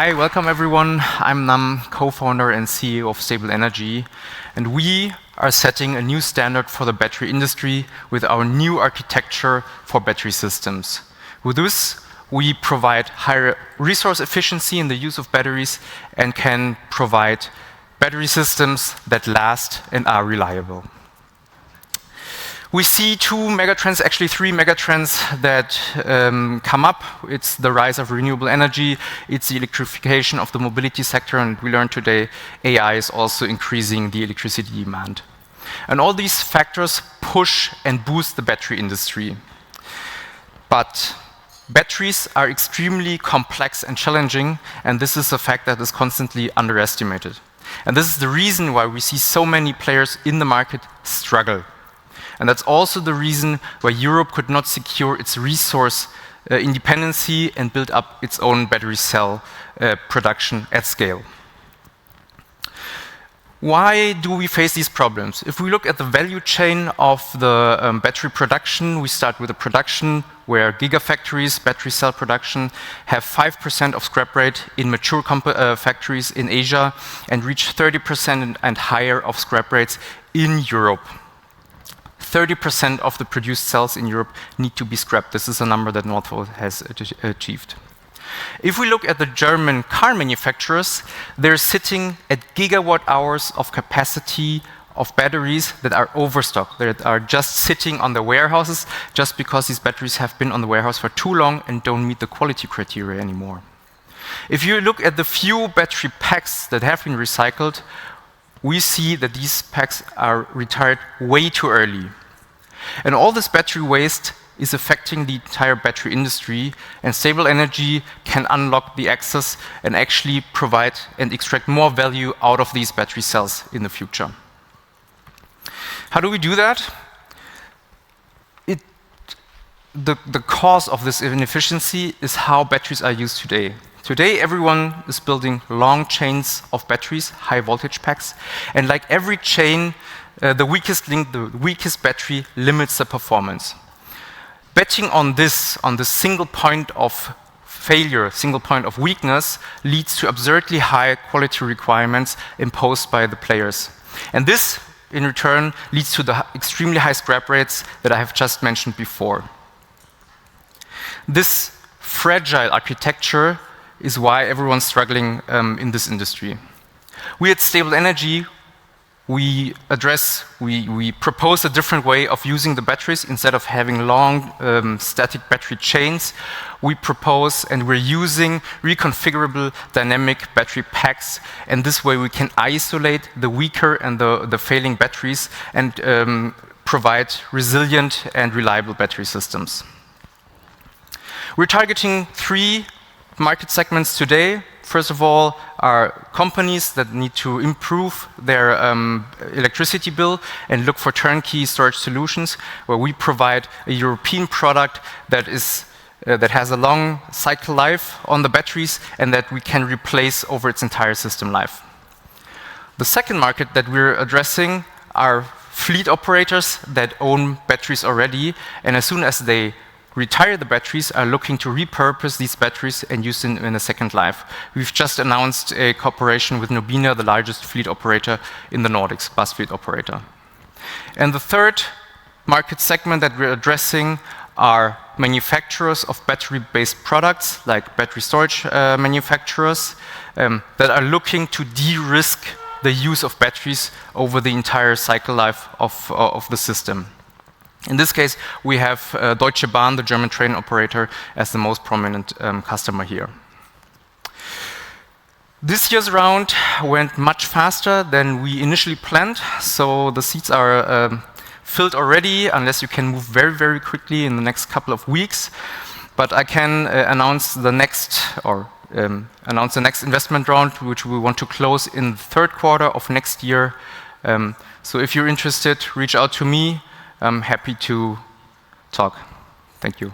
Hi, welcome everyone. I'm Nam, co-founder and CEO of Stabl Energy, and we are setting a new standard for the battery industry with our new architecture for battery systems. With this, we provide higher resource efficiency in the use of batteries and can provide battery systems that last and are reliable. We see two megatrends, actually three megatrends that come up. It's the rise of renewable energy, it's the electrification of the mobility sector, and we learned today AI is also increasing the electricity demand. And all these factors push and boost the battery industry. But batteries are extremely complex and challenging, and this is a fact that is constantly underestimated. And this is the reason why we see so many players in the market struggle. And that's also the reason why Europe could not secure its resource independency and build up its own battery cell production at scale. Why do we face these problems? If we look at the value chain of the battery production, we start with the production where gigafactories, battery cell production, have 5% of scrap rate in mature factories in Asia and reach 30% and higher of scrap rates in Europe. 30% of the produced cells in Europe need to be scrapped. This is a number that Northvolt has achieved. If we look at the German car manufacturers, they're sitting at gigawatt hours of capacity of batteries that are overstocked, that are just sitting on the warehouses just because these batteries have been on the warehouse for too long and don't meet the quality criteria anymore. If you look at the few battery packs that have been recycled, we see that these packs are retired way too early. And all this battery waste is affecting the entire battery industry, and Stabl Energy can unlock the access and actually provide and extract more value out of these battery cells in the future. How do we do that? The cause of this inefficiency is how batteries are used today. Today, everyone is building long chains of batteries, high voltage packs, and like every chain, the weakest link, the weakest battery limits the performance. Betting on this single point of failure, single point of weakness, leads to absurdly high quality requirements imposed by the players. And this, in return, leads to the extremely high scrap rates that I have just mentioned before. This fragile architecture is why everyone's struggling in this industry. We at Stabl Energy, we propose a different way of using the batteries. Instead of having long static battery chains, we propose and we're using reconfigurable dynamic battery packs, and this way we can isolate the weaker and the failing batteries and provide resilient and reliable battery systems. We're targeting three market segments today. First of all, are companies that need to improve their electricity bill and look for turnkey storage solutions, where we provide a European product that has a long cycle life on the batteries and that we can replace over its entire system life. The second market that we're addressing are fleet operators that own batteries already, and as soon as they retire the batteries, are looking to repurpose these batteries and use them in a second life. We've just announced a cooperation with Nobina, the largest fleet operator in the Nordics, bus fleet operator. And the third market segment that we're addressing are manufacturers of battery-based products, like battery storage manufacturers, that are looking to de-risk the use of batteries over the entire cycle life of the system. In this case, we have Deutsche Bahn, the German train operator, as the most prominent customer here. This year's round went much faster than we initially planned, so the seats are filled already, unless you can move very, very quickly in the next couple of weeks. But I can announce the next investment round, which we want to close in the third quarter of next year. So if you're interested, reach out to me. I'm happy to talk. Thank you.